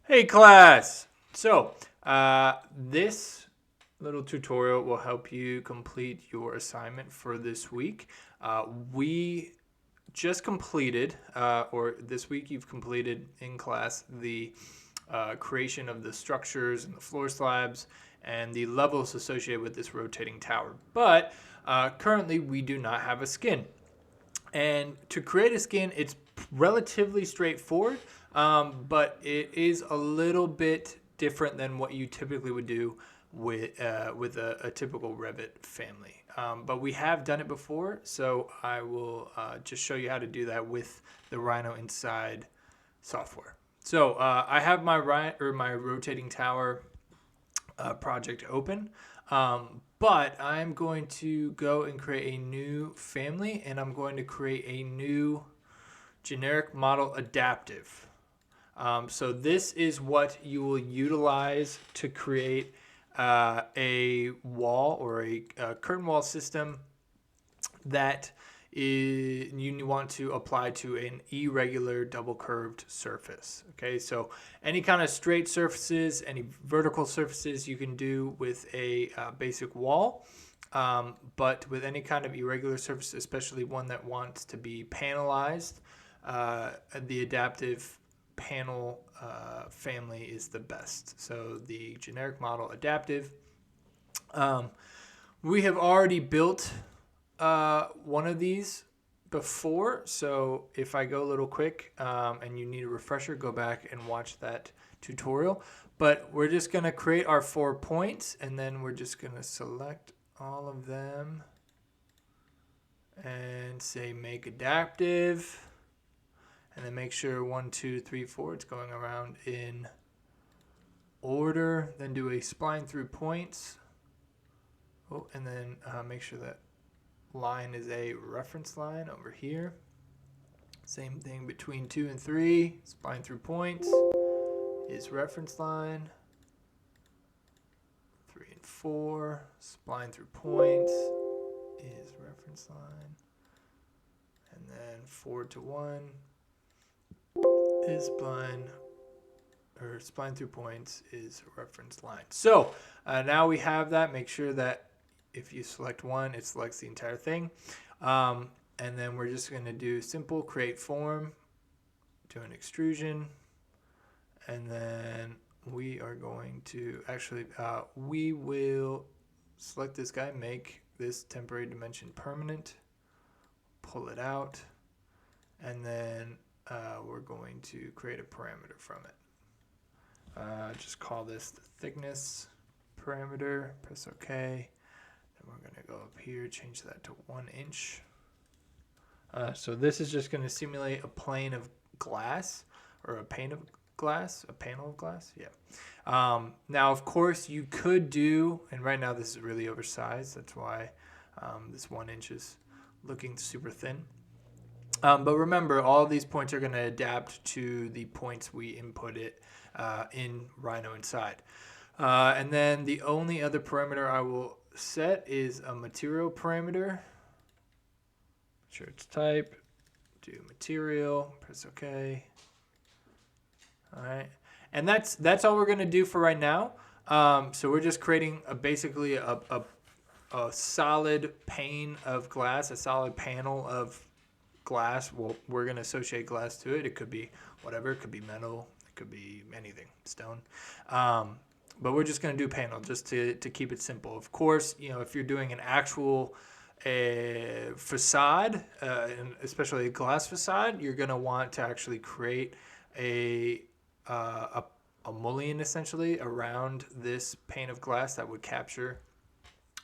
Hey class! This little tutorial will help you complete your assignment for this week. We just completed, or this week you've completed in class, the creation of the structures and the floor slabs and the levels associated with this rotating tower. But currently we do not have a skin. And to create a skin, it's relatively straightforward, but it is a little bit different than what you typically would do with a typical Revit family. But we have done it before, so I will just show you how to do that with the Rhino Inside software. So I have my rotating tower project open. But I'm going to go and create a new family, and I'm going to create a new generic model adaptive. So this is what you will utilize to create a wall or a curtain wall system that you want to apply to an irregular double curved surface. Okay, so any kind of straight surfaces, any vertical surfaces you can do with a basic wall, but with any kind of irregular surface, especially one that wants to be panelized, the adaptive panel family is the best. So the generic model adaptive. We have already built one of these before, so if I go a little quick and you need a refresher, go back and watch that tutorial. But we're just going to create our 4 points, and then we're just going to select all of them and say make adaptive, and then make sure 1, 2, 3, 4 it's going around in order. Then do a spline through points. Oh, and then make sure that line is a reference line over here. Same thing between 2 and 3. Spline through points is reference line. 3 and 4. Spline through points is reference line. And then 4 to 1 is spline through points is reference line. So now we have that. Make sure that if you select one, it selects the entire thing. And then we're just going to do simple create form, do an extrusion, and then we are going to we will select this guy, make this temporary dimension permanent, pull it out, and then we're going to create a parameter from it. Just call this the thickness parameter, press OK. Then we're going to go up here, change that to 1 inch. So this is just going to simulate a plane of glass, or a pane of glass, a panel of glass. Yeah. Now, of course, you could do, and right now this is really oversized. That's why this 1 inch is looking super thin. But remember, all of these points are going to adapt to the points we input it in Rhino Inside. And then the only other parameter I will set is a material parameter. Sure it's type, do material, press OK. All right, and that's all we're going to do for right now. So we're just creating basically a solid pane of glass, a solid panel of glass. Well, we're going to associate glass to it. It could be whatever. It could be metal. It could be anything, stone. But we're just going to do panel just to keep it simple. Of course, if you're doing an actual facade, and especially a glass facade, you're going to want to actually create a mullion essentially around this pane of glass that would capture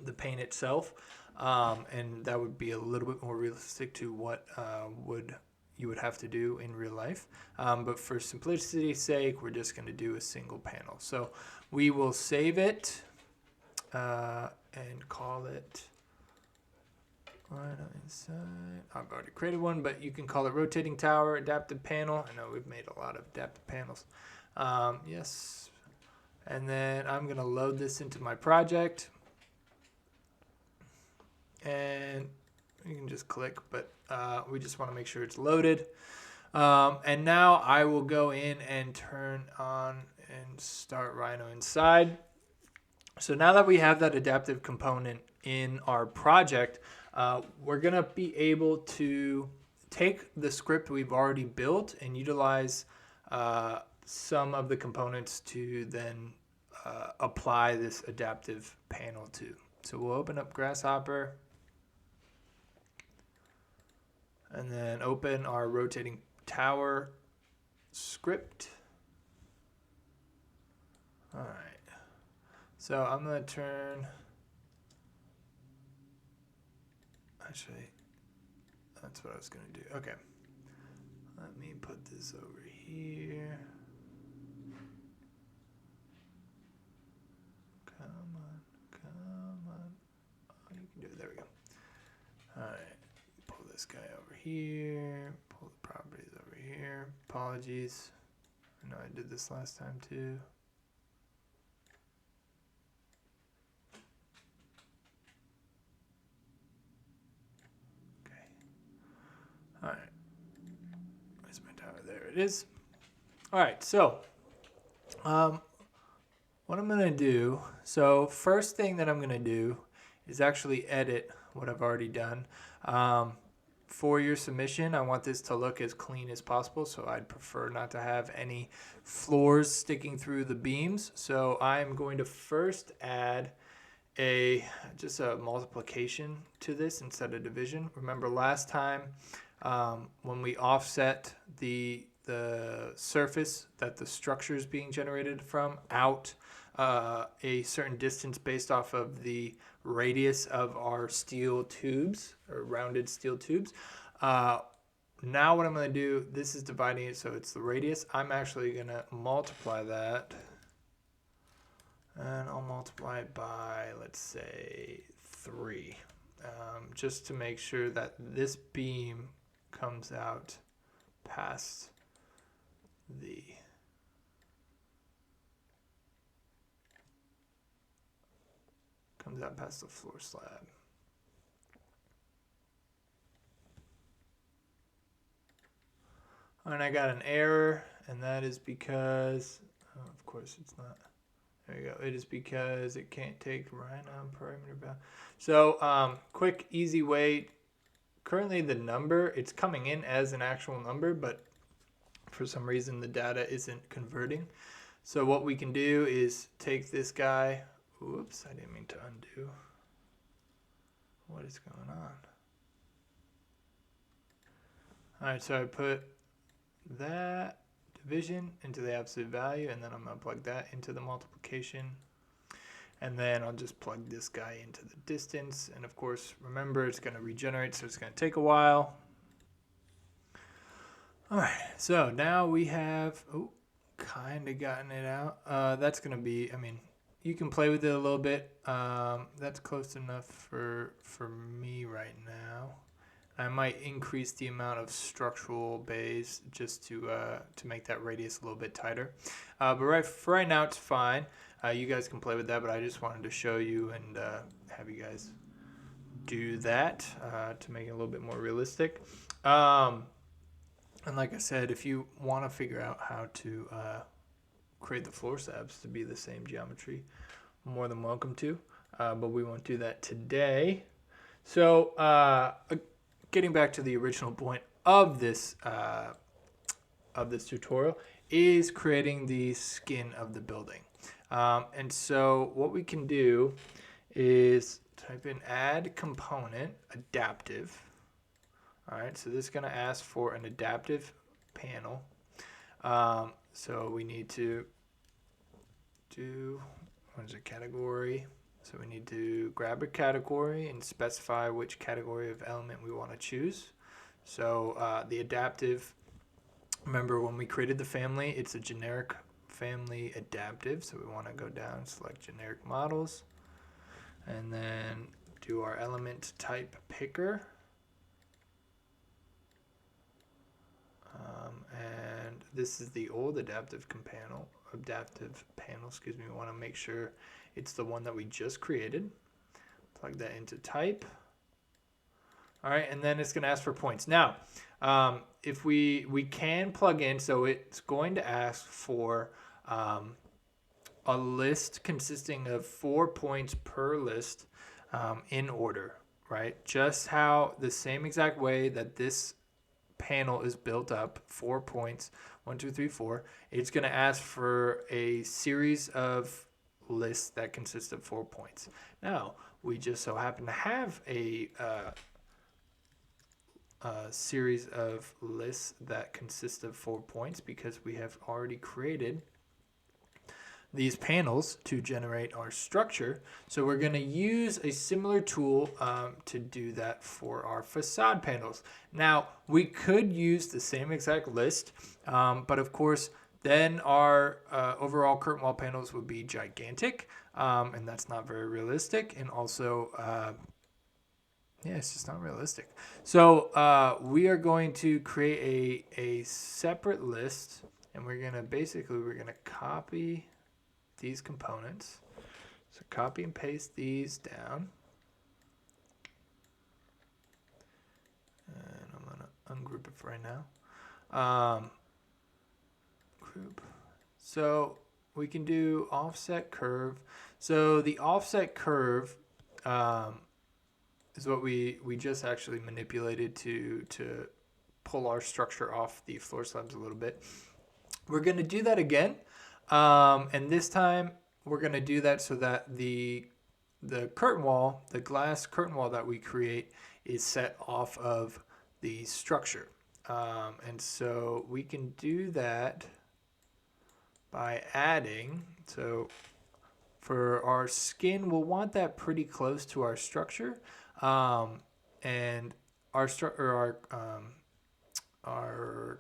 the pane itself, and that would be a little bit more realistic to what you would have to do in real life. But for simplicity's sake, we're just going to do a single panel. So we will save it and call it Rhino Inside. I've already created one, but you can call it rotating tower adaptive panel. I know we've made a lot of adaptive panels. Yes. And then I'm going to load this into my project. And you can just click, but we just want to make sure it's loaded. And now I will go in and turn on and start Rhino inside. So now that we have that adaptive component in our project, we're going to be able to take the script we've already built and utilize some of the components to then apply this adaptive panel to. So we'll open up Grasshopper and then open our rotating tower script. All right. So I'm going to turn, actually, that's what I was going to do. Okay. Let me put this over here. Come on, come on. Oh, you can do it. There we go. All right. Pull this guy over here. Pull the properties over here. Apologies. I know I did this last time too. All right, where's my tower? There it is. All right, so what I'm gonna do, so first thing that I'm gonna do is actually edit what I've already done. For your submission, I want this to look as clean as possible, so I'd prefer not to have any floors sticking through the beams. So I'm going to first add just a multiplication to this instead of division. Remember last time when we offset the surface that the structure is being generated from out a certain distance based off of the radius of our steel tubes or rounded steel tubes. Now what I'm going to do, this is dividing it so it's the radius. I'm actually going to multiply that. And I'll multiply it by, let's say, 3. Just to make sure that this beam comes out past the floor slab. And I got an error, and that is because, of course it's not. There you go. It is because it can't take Rhino perimeter bound. So quick, easy way. Currently the number, it's coming in as an actual number, but for some reason the data isn't converting. So what we can do is take this guy. Oops, I didn't mean to undo. What is going on? All right, so I put that division into the absolute value, and then I'm going to plug that into the multiplication. And then I'll just plug this guy into the distance. And of course, remember, it's going to regenerate, so it's going to take a while. All right, so now we have kind of gotten it out. That's going to be, I mean, you can play with it a little bit. That's close enough for me right now. I might increase the amount of structural bays just to make that radius a little bit tighter. But for right now, it's fine. You guys can play with that, but I just wanted to show you and have you guys do that to make it a little bit more realistic. And like I said, if you want to figure out how to create the floor slabs to be the same geometry, more than welcome to. But we won't do that today. So getting back to the original point of this tutorial is creating the skin of the building. And so what we can do is type in add component adaptive. All right, so this is going to ask for an adaptive panel. So we need to do, what is it, category? So we need to grab a category and specify which category of element we want to choose. So the adaptive, remember when we created the family, it's a generic family adaptive. So we want to go down, select generic models, and then do our element type picker. And this is the old adaptive panel. We want to make sure it's the one that we just created. Plug that into type. All right, and then it's going to ask for points. Now, If we can plug in, so it's going to ask for a list consisting of 4 points per list in order, right? Just how the same exact way that this panel is built up, 4 points, 1, 2, 3, 4. It's going to ask for a series of lists that consist of 4 points. Now, we just so happen to have a series of lists that consist of 4 points because we have already created these panels to generate our structure. So we're going to use a similar tool to do that for our facade panels. Now, we could use the same exact list, but of course, then our overall curtain wall panels would be gigantic, and that's not very realistic. And also, yeah, it's just not realistic. So we are going to create a separate list, and we're going to copy these components. So copy and paste these down. And I'm going to ungroup it for right now. Group. So we can do offset curve. So the offset curve is what we just actually manipulated to pull our structure off the floor slabs a little bit. We're going to do that again. And this time we're going to do that so that the curtain wall, the glass curtain wall that we create is set off of the structure. And so we can do that by adding, so for our skin, we'll want that pretty close to our structure. And our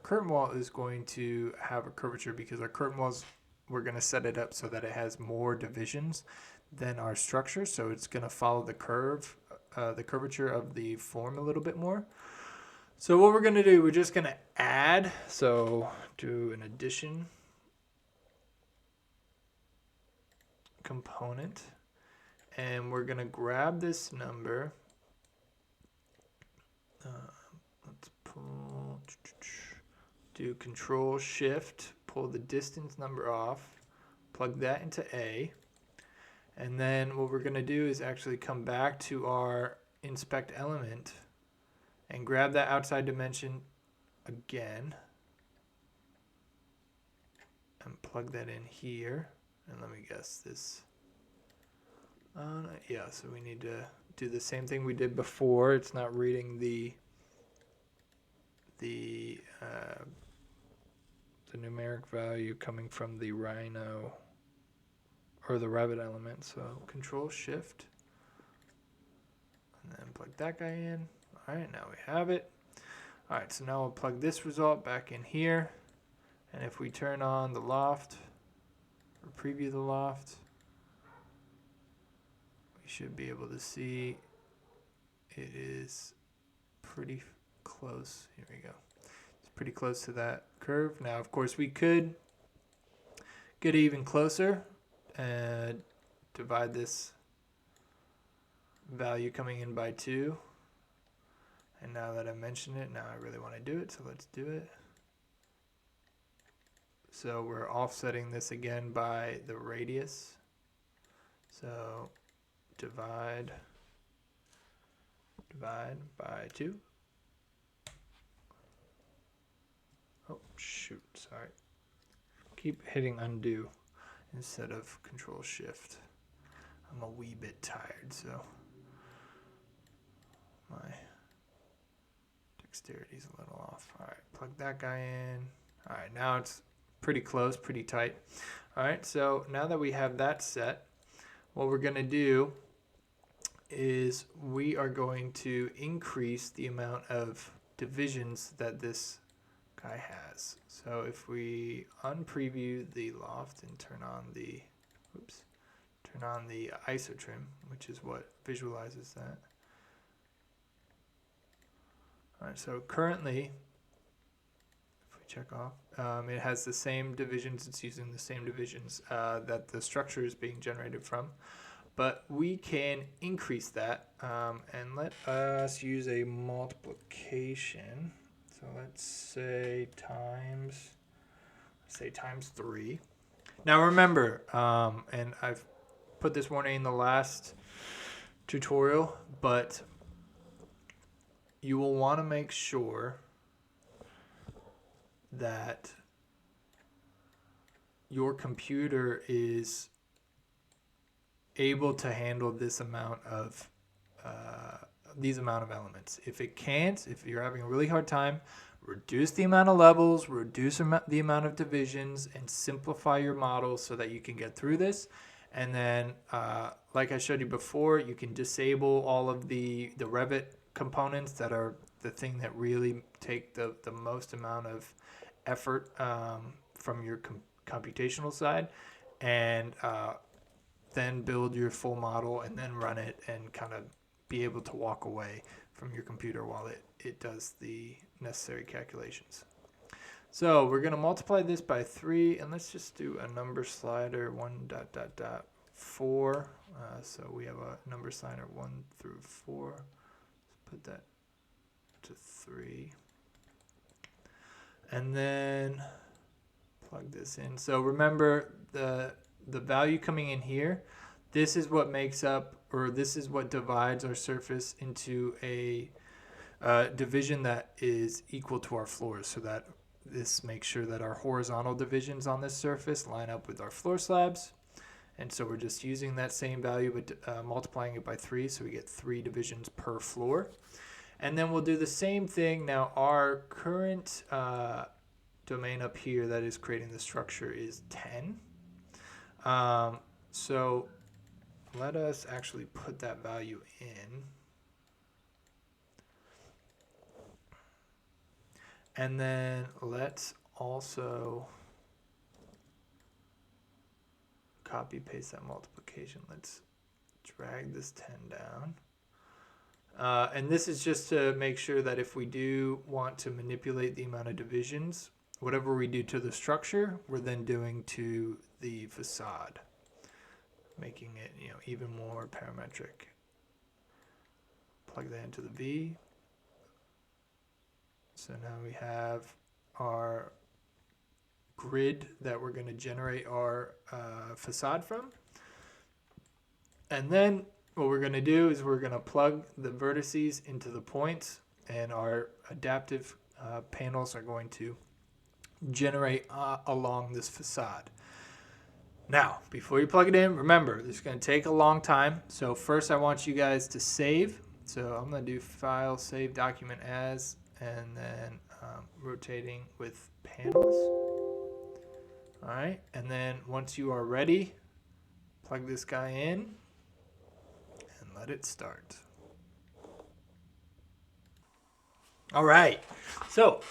curtain wall is going to have a curvature because our curtain walls, we're going to set it up so that it has more divisions than our structure. So it's going to follow the curvature of the form a little bit more. So what we're going to do, we're just going to add, so do an addition component, and we're going to grab this number. Let's pull, do Control Shift, pull the distance number off, plug that into A, and then what we're going to do is actually come back to our inspect element and grab that outside dimension again and plug that in here. And let me guess this. Yeah, so we need to do the same thing we did before. It's not reading the numeric value coming from the Rhino or the rabbit element. So Control Shift and then plug that guy in. All right, now we have it. All right, so now we'll plug this result back in here. And if we turn on the loft or preview the loft, we should be able to see it is pretty close. Here we go. It's pretty close to that curve. Now, of course, we could get even closer and divide this value coming in by 2. And now that I mentioned it, now I really want to do it, so let's do it. So we're offsetting this again by the radius. So divide by 2. Oh, shoot, sorry. Keep hitting undo instead of Control Shift. I'm a wee bit tired, so my dexterity's a little off. All right, plug that guy in. All right, now it's pretty close, pretty tight. All right, so now that we have that set, what we're going to do is we are going to increase the amount of divisions that this guy has. So if we unpreview the loft and turn on the ISO trim, which is what visualizes that. All right, so currently, if we check off, it has the same divisions. It's using the same divisions that the structure is being generated from. But we can increase that and let us use a multiplication. So let's say times 3. Now remember, and I've put this warning in the last tutorial, but you will want to make sure that your computer is able to handle this amount of these amount of elements. If it can't, if you're having a really hard time, reduce the amount of levels, reduce the amount of divisions, and simplify your model so that you can get through this. And then, like I showed you before, you can disable all of the Revit components that are the thing that really take the most amount of effort from your computational side, and then build your full model and then run it and kind of be able to walk away from your computer while it does the necessary calculations. So we're going to multiply this by 3, and let's just do a number slider 1.4. So we have a number slider 1 through 4. Let's put that to 3. And then plug this in. So remember the value coming in here, this is what makes up, or this is what divides our surface into a division that is equal to our floors, so that this makes sure that our horizontal divisions on this surface line up with our floor slabs. And so we're just using that same value but multiplying it by 3, so we get 3 divisions per floor. And then we'll do the same thing. Now our current domain up here that is creating the structure is 10. So let us actually put that value in. And then let's also copy paste that multiplication. Let's drag this 10 down. And this is just to make sure that if we do want to manipulate the amount of divisions, whatever we do to the structure, we're then doing to the facade, making it, even more parametric. Plug that into the V. So now we have our grid that we're going to generate our facade from. And then what we're going to do is we're going to plug the vertices into the points, and our adaptive panels are going to generate along this facade. Now, before you plug it in, remember, this is going to take a long time. So first I want you guys to save. So I'm going to do File, Save Document As, and then rotating with panels. All right, and then once you are ready, plug this guy in and let it start. All right, so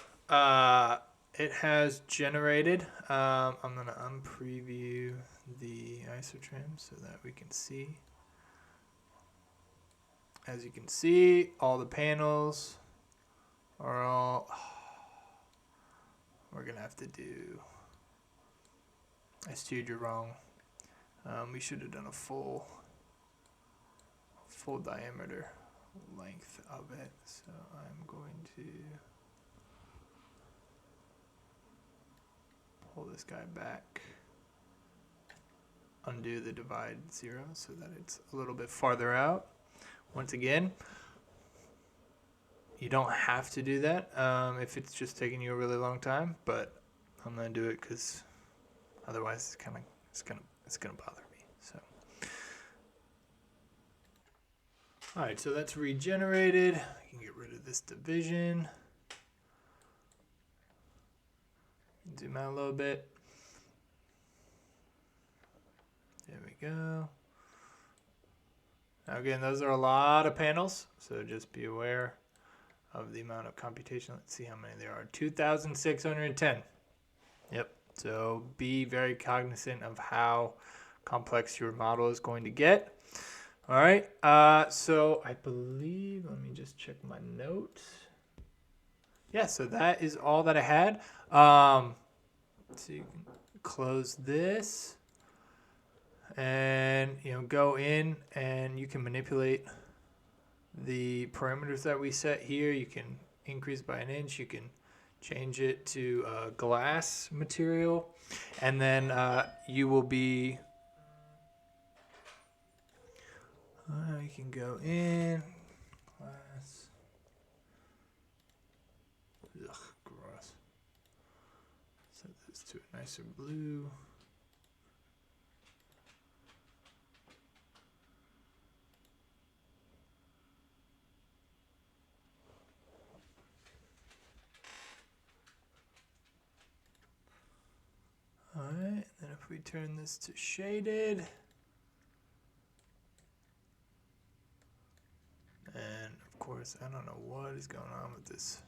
it has generated. I'm going to unpreview the isotrim so that we can see. As you can see, all the panels are all, we're going to have to do, I steered you wrong. We should have done a full diameter length of it. So I'm going to pull this guy back, undo the divide 0 so that it's a little bit farther out. Once again, you don't have to do that if it's just taking you a really long time, but I'm gonna do it because otherwise it's gonna bother me. So, all right, so that's regenerated. I can get rid of this division. Zoom out a little bit. There we go. Now again, those are a lot of panels, so just be aware of the amount of computation. Let's see how many there are. 2,610. Yep. So be very cognizant of how complex your model is going to get. All right. So I believe, let me just check my notes. Yeah, so that is all that I had. So you can close this. And go in and you can manipulate the parameters that we set here. You can increase by an inch, you can change it to glass material, and then you will be, you can go in, glass, ugh, gross, set this to a nicer blue. Alright, then if we turn this to shaded, and of course, I don't know what is going on with this.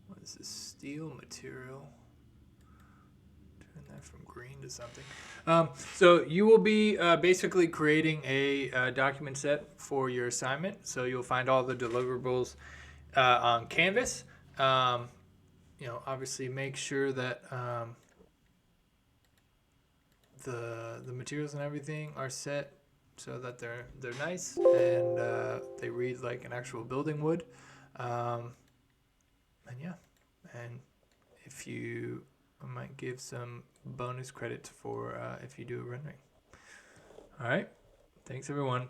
What is this steel material? Turn that from green to something. So you will be basically creating a document set for your assignment. So you'll find all the deliverables on Canvas. Obviously make sure that the materials and everything are set so that they're nice and they read like an actual building would. And yeah, and if you, I might give some bonus credits for if you do a rendering. All right, thanks everyone.